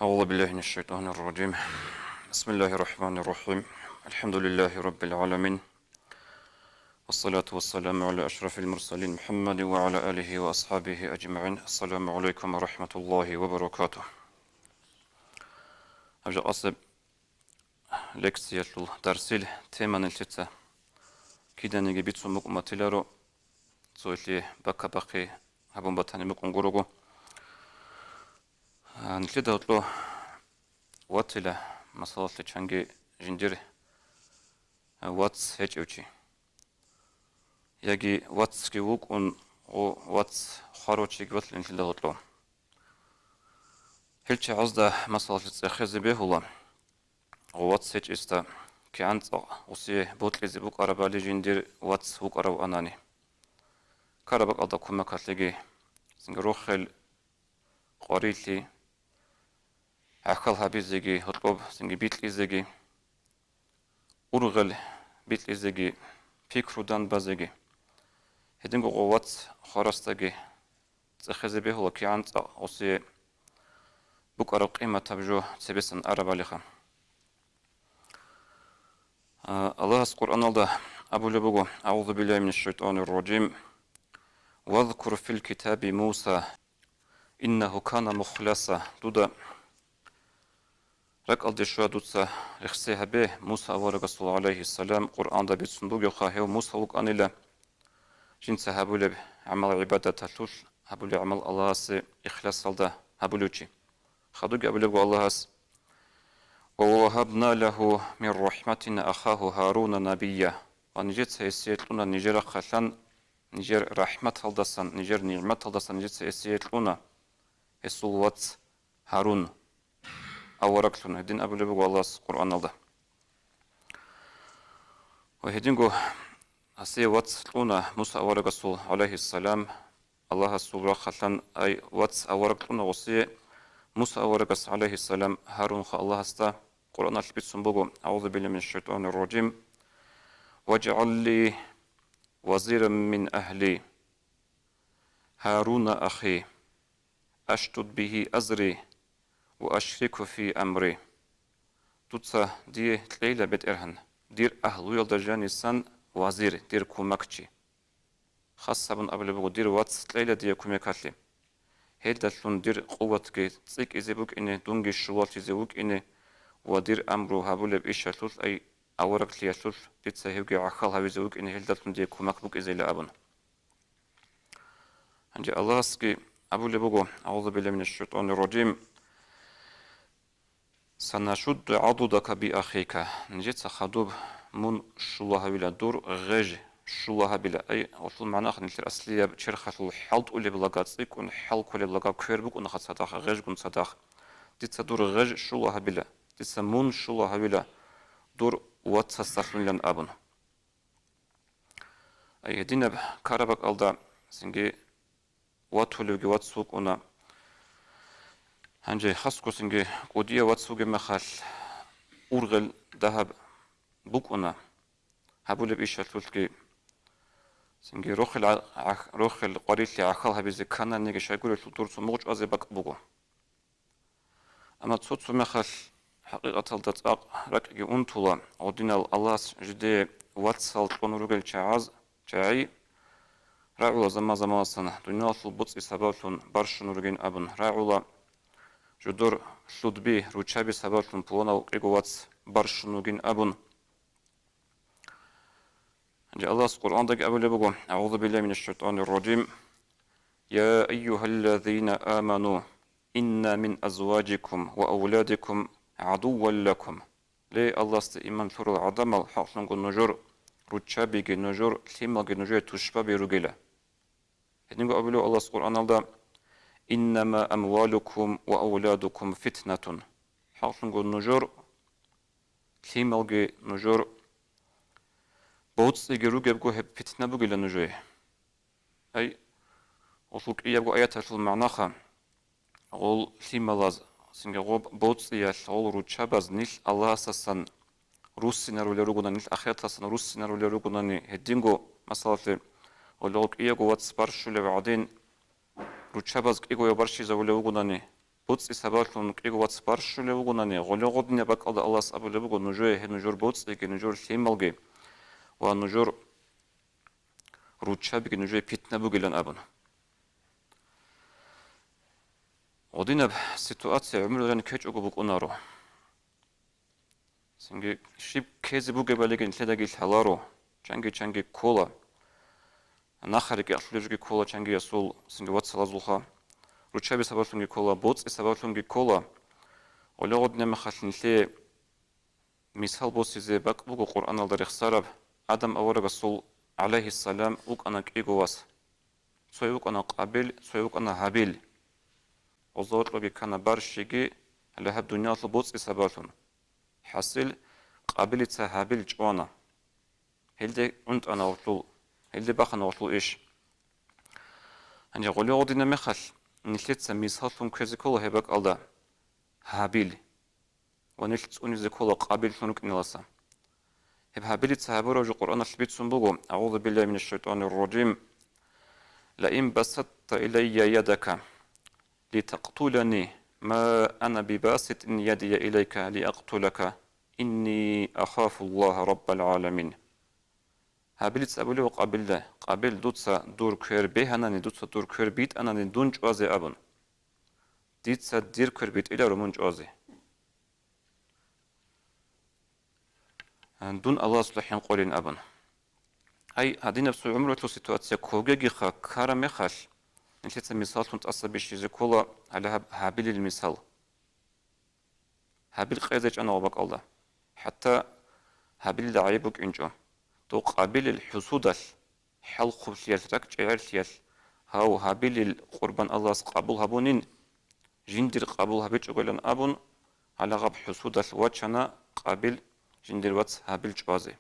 أعوذ بالله من الشيطان الرجيم. بسم الله الرحمن الرحيم. الحمد لله رب العالمين، والصلاة والسلام على أشرف المرسلين محمد وعلى آله وأصحابه أجمعين. السلام عليكم ورحمة الله وبركاته. أجا أصب لكسية الدرسيل تيما نلتتا كيدا نيجي بيتسو مقمتلارو سويتلي بكا بقي هبون بطاني مقنقروغو نلتدا وطلو واتلا مصالة چانجي جندير واتس هيج يجي واتس كيوك او واتس خاروتشي قبل انتلا غطلو هلچ عزدا مسألة تخزي به هلا واتس هيج استا كي انت وسي بوتلي زبوك عربالي جندير واتس هوك عرب اناني كاربك alda كوما كاتلجي سنجروخل قريتلي عقل هابيزجي هطلب سنجي بيتليزجي أرغل بيتليزجي فكرودان بازجي هدين قوات خرستجي تخزي به هلا كي انت وسي بوك عرب قيمة تبجو سبسن عرباليخا الله القرآن الله أبو لبوغو أعوذ بالله من الشيطان الرجيم واذكر في الكتاب موسى إنه كان مخلصا دودا رك ألدي شو دوتسا رخصيها به موسى ورسول عليه السلام قرآن دا بيتسندوغ يخاهيو موسى وك أنيلا جنسا هبولي عمل عبادة تلوش هبولي عمل الله سي إخلاص سالدا هبولوشي خدوغ أبولي الله اس ووهبنا له من رحمتنا أخاه هارون نبيا ونجد سيسيتلونا نجر خلان نجر رحمة هلدسان نجر نعمة هلدسان نجد سيسيتلونا السلوات هارون أوركلون هدين أبو لبو الله القرآن الله وهدينغو هسي واتسلونا موسى أوركسول عليه السلام الله السورة خلان أي واتس أوركلونا وسي موسى أوركس عليه السلام هارون خ الله استا قرآن البيت سنبوغو أعوذ بالله من الشيطان الرجيم واجعل لي وزيرا من أهلي هارون أخي أشتد به أزري وأشرك في أمري توتسا دي تليلة بيت إرهن دير أهلو يلدرجاني سن وزير دير كومكتشي خاصة بن أبل بغو دير واتس تليلة دي كومكاتلي هيدتلون دير قوتك تسيك إزيبوك إني دونجي شوالت إزيبوك إني ودير أمرو هابولي بإشاتلول أي أورك لياتلول ديتسا هيوغي عخال هاويزيبوك إني هيدتلون دي كومكبوك إزيلا أبن عندي الله سكي أبو لبغو أعوذ بالله من الشيطان الرجيم سنشد عضدك بأخيك نجد سخدوب من شلها بلا دور غج شلها بلا أي أصل معناه خن الأصلية بشرخة الحلط اللي بلقات سيك ونحل كل بلقات كيربك ونخد صداخ غج كن صداخ تتصدر غج شلها بلا تسمون شلها بلا دور واتسستخلن لن أبن أي دينب كاربك ألدا سنجي واتولوجي واتسوق ونا هنجي خاصكو سنجي قودية واتسوغي مخال أورغل دهب بوكونا هبولي بإيشا تلتكي سنجي روخل قريتلي عخال هبيزي كانا نيجي شايقولي تلتورسو موج أزي باك بوكو أما تصوتسو مخال حقيقة تلتاق ركي أنتولا ودينا الله جدي واتسال تقنروغل چاعز چاعي راعولا زما سنة دنيا البطس سبابتون برش نورغين أبن راعولا جدور شدبي روچابي سبابتون بونا وقيقوات برش نورغين أبن جاء الله القرآن دك أبو لبغو أعوذ بالله من الشيطان الرجيم يا أيها الذين آمنوا إن من أزواجكم وأولادكم عدوا لكم لي الله استئمان ثور العدم الحاصل نجور روچابي نجور ثيما نجور تشبابي رجلا هدينغو أبلو الله القرآن الله إنما أموالكم وأولادكم فتنة حاصل نجور ثيما نجور بوتس يجروج يبغوا هب فتنة بقول نجوي أي وصلك يبغوا آيات المعناخة أقول ثيما لاز سنجوب بوتس يشغل روتشابز نيل الله أساسا روسينا ولا روجنا نيل أخيرا أساسا روسينا ولا روجنا ني هدينغو مثلا ولوك يجوا واتس برشوا لبعدين روتشابز يجوا يبرشي زولا روجنا ني بوتس إساباتلون كيغو واتس بارشو لوغوناني غولوغودنيا باك الله سأبو لبوغو نجوه نجور بوتس إيكي نجور ثيمالجي ونجور روتشابي نجوه بيتنا بوغلان أبن ودينا بسيتواتسيا عمرو لان كيج أوغو بوك أنارو سنجي شيب كيزي بوغي باليغين تلداغي الحلارو چانگي كولا ناخريكي أطلوجي كولا چانگي يسول سنجي واتس لازولخا روتشابي ساباتلونجي كولا بوتس إساباتلونجي كولا ولوغودنيا مخالنلي مثال بوسيزي باك بوغو قرآن الدار اخسارب آدم أورغ سول عليه السلام وك أنا كيغو واس سوي وك أنا قابل سوي وك أنا هابيل وزوت لغي كان بارشيغي لهب دنيا بوتس إساباتلون حاصل قابل هابيل جوانا هلدي انت أنا وطلو هلدي باخ أنا وطلو إيش هنجي غولوغودنيا مخال نلتت مثال كيزي كولا هباك ألدا هابيل ونلت أنيزي كولا قابل شنوك نلاسا هب هابيل تسابورو جو قرآن الثبيت سنبوغو أعوذ بالله من الشيطان الرجيم لئن بسطت إلي يدك لتقتلني ما أنا بباسط يدي إليك لأقتلك إني أخاف الله رب العالمين هابيل تسابولي وقابل له قابل دوتسا دور كير بيهاناني دوتسا دور كير بيت أناني دونج وازي أبن ديتسا دير كير بيت إلى رمونج وازي دون الله صلحين قولين أبن أي هذه نفس عمره تلو سيتواتسيا كوجي خا كارا مخال نتلت مثال تنتأصل بشيء كولا على هابيل المثال هابيل قيدج أنا وبك الله حتى هابيل دعيبك إنجو تو قابل الحسود حل خبسيال تك جعل هاو هابيل القربان الله قبول هابونين جندر قبول هابيج أقولن أبون على غب حسود واتشنا قابل جندر واتس هابيل جوازي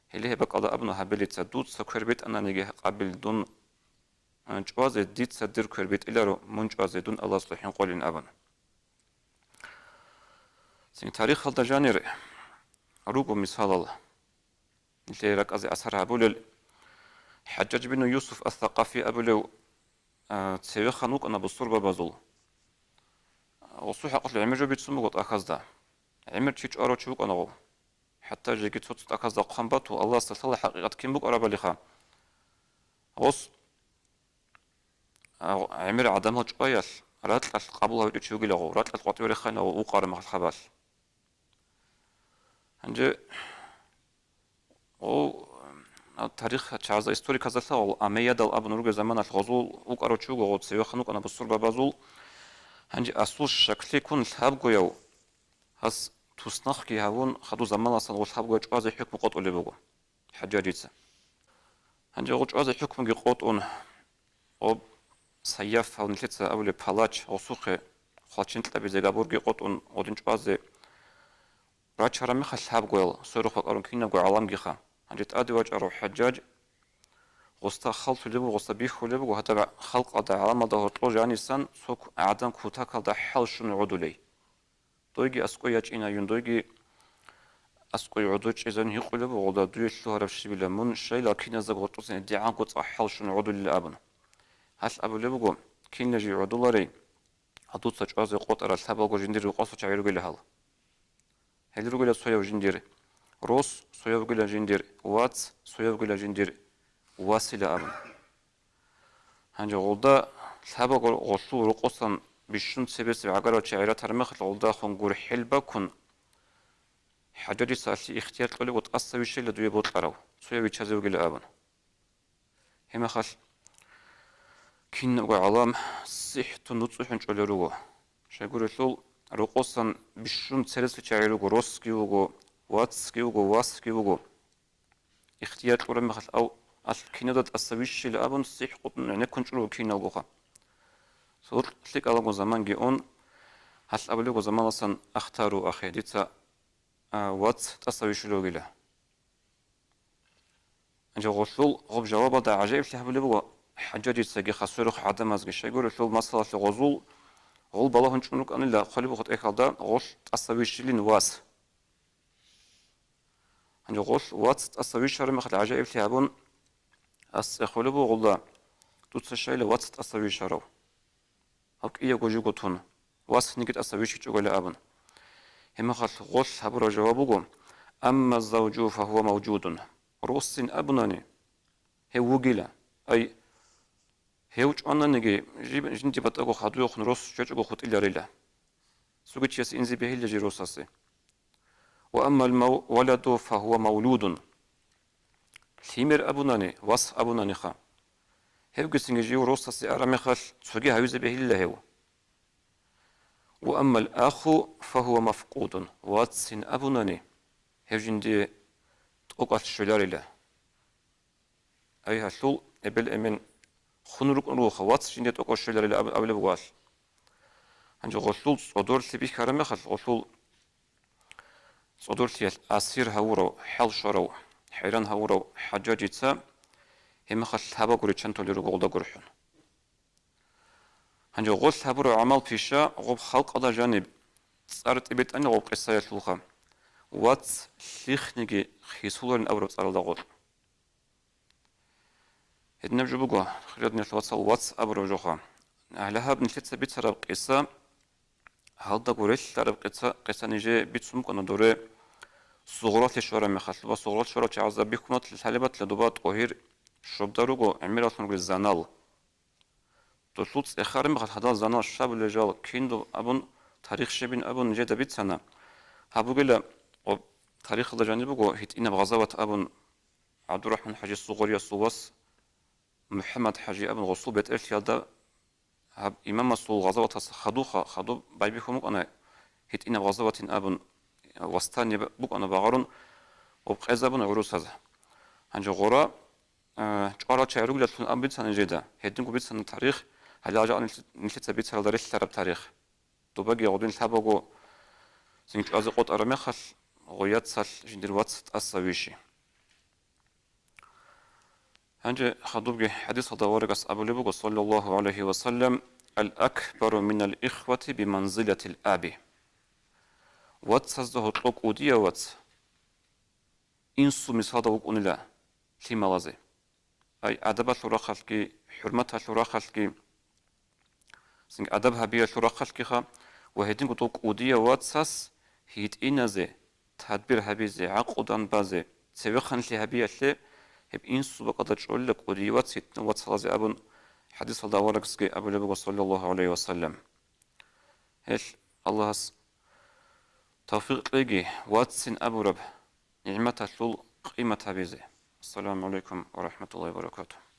هلي هبك الله أبنو هابيل تسدود سكربيت أنا نيجي قابل دون جوازي ديت سدير كربيت إلى رو من جوازي دون الله صلحين قولين أبن سين تاريخ هذا جانر روغو مثال الله اللي رك أزي أسهر هابول حجاج بن يوسف الثقافي أبولو تسيوي خانوك أنا بصور بازول وصوح قتل عمر جو بيتسمو قط أخذ عمر تيج أرو تشوك أنا حتى جيكي تصوت أخذ قنبات الله استثال حقيقة كم بك أرابا لخا غص عمر عدمها جويل رات قبلها يتشوقي لغو رات القطيور خانة وقار مع الخبال هنجي او تاريخ تشارز استوري كازالتا او اميا دال ابن روغ زمان الغزول وقارو تشوغو غو تسيو خنوق انا بصور بابازول هنجي اصل شكلي كون الحاب غيو هس توسنخ كي هاون خدو زمان اصلا والحاب غيو جواز حكم قط اللي بغو حجاجيتس هنجي غو جواز حكم غي قطون او سياف او نلتس اولي بالاج او سوخي خاچين تلبي زغابورغي قطون اودن جواز راتشارا مخ الحاب غيل سوروخ قارون كينا غو عالم غيخا هنجي تادي وجارو حجاج غستا خلط لبو غستا بيخو لبو حتى خلق ادا عالم دا هطلو جانيسان سوك عدن كوتا كالدا حل شنو عدولي دويجي اسكو ياجينا يون دويجي اسكو يعدوش اذن يقو لبو غدا دويشلو هرفشي بلا من شي لكن ازا غطوسين ديعان قطع حل شنو عدولي لابن هاس ابو لبو كين نجي عدولاري هدوت سجازي قطر الثبالغو جندير وقاسو چايرو غيلي هال هلرو غيلا سويا جندير روس سويا غيلا جندير واتس سويا غيلا جندير واسيلا أبن هنجا غولدا ثابا غوصو رقصان بشون سبس عقارة شعيرة ترمخ غولدا خنقور حلبا كن حجاجي ساسي اختيار قولي وتقصى وشي لدوية بوت قراو سويا ويتشازي وقيل أبن هما خاص كين نقو علام صحتو نتصوحن شولي روغو شاقور الثول رقصان بشون سبس شعيرو روس كيوغو واتس كيوغو واس كيوغو اختيار قولي مخاص أو أصل كينادات أسويش اللي أبون صح قطن يعني كنترول كينا وجوها صور تلك على جو زمان جيون هس قبل جو زمان أصلا أختاروا أخي ديتا وات تسويش اللي وجله أنجا غسول غب جواب ده عجيب اللي هبل بوا حاجة ديتا جي خسروا عدم أزج شيء يقول الفيلم مثلا في غزول غول بالله هنشونك أنا لا خلي بخط إكالدا غش تسويش اللي نواس أنجا غش وات تسويش هرم خد عجيب اللي هبون أس خلبو غلا دوت الشيء لواتس أسوي شرو هك إيه جوجو تون واس نيجت أسويش تقول أبن هم خل غول هبر جوابه أما الزوج فهو موجود روس أبناني هو وجلا أي هوج أنا نجي جنتي بتأكل خدوه خنروس شجعه خد إلا ريلا سوقت يس إنزي به اللي جروساسي وأما الولد فهو مولود ثيمر أبناني وص أبناني خا هو قسنج جيو روساسي أرامي خال سوقي هايوز به اللي هو وأما الأخ فهو مفقود واتسن أبناني هو جندي تأكل شلاريلا أي هالشول قبل أمن خنروك روخ واتس جندي تأكل شلاريلا قبل بقال هنجو غشول صدور تبي كرامي خال غشول صدور تيال أسير هورو حل شرو حيران هورو حجاجيتسا هم خال هبا قريتشان توليرو غولدا قرحون هنجو غول هبورو عمل بيشا غوب خلق أدا جانب صارت إبت أنا غوب قصة يشلوخا وات ليخنيجي خيسولن أورو صار دغول هدنا بجوبوغا خرجنا الواتس واتس أبرو جوخا أهلها بنشلت بيت سرب قصة هالدا قريش سرب قصة نيجي بيت سمك أنا دوري صغرات الشورى مخاطبة صغرات الشورى تعزب بيكونت الحلبات لدوبات قهير شرب داروغو عميرات من الزنال تشوت إخار مخاط هذا زنال الشاب اللي جال كيندو أبون تاريخ شبين أبون جدا بيت سنة هابوغلا تاريخ هذا جانبوغو هيت إنا بغزوات أبون عبد الرحمن حاجي الصغورية الصواس محمد حاجي أبون غصو بيت إرش يالدا هاب إمام الصول غزوات خدو بايبيكم أنا هيت إنا بغزوات أبون وستاني بوك أنا بغارون وبقيزابون عروس هذا هنجو غورا جارا تشاروغ لاتون أبيت سنة جدا هيدن كوبيت سنة تاريخ هلا جاء نشيت بيت سنة داريش تراب تاريخ دوباقي غودين تابوغو سنج أزي قوت أرميخال غويات سال جندير واتس تأسويشي هنجي خدوبجي حديث هذا ورقس أبو لبوغو صلى الله عليه وسلم الأكبر من الإخوة بمنزلة الأب واتس هذا هطلق وديا واتس إنسو مسادا وقونلا لمالازي أي أدب شورا خلقي حرمتها شورا خلقي سنج أدبها بيا شورا خلقي خا وهيدين قطوق وديا واتساس هيد إنازي تدبير هبيزي عقودان بازي سيوخن لي هبيا لي هب إنسو بقدر تقول لك وديا واتس هيتن واتسالازي أبن حديث الله ورقسكي أبو لبغو صلى الله عليه وسلم هيش الله توفيق لقي واتسن أبو رب نعمتها شول قيمتها بيزي السلام عليكم ورحمة الله وبركاته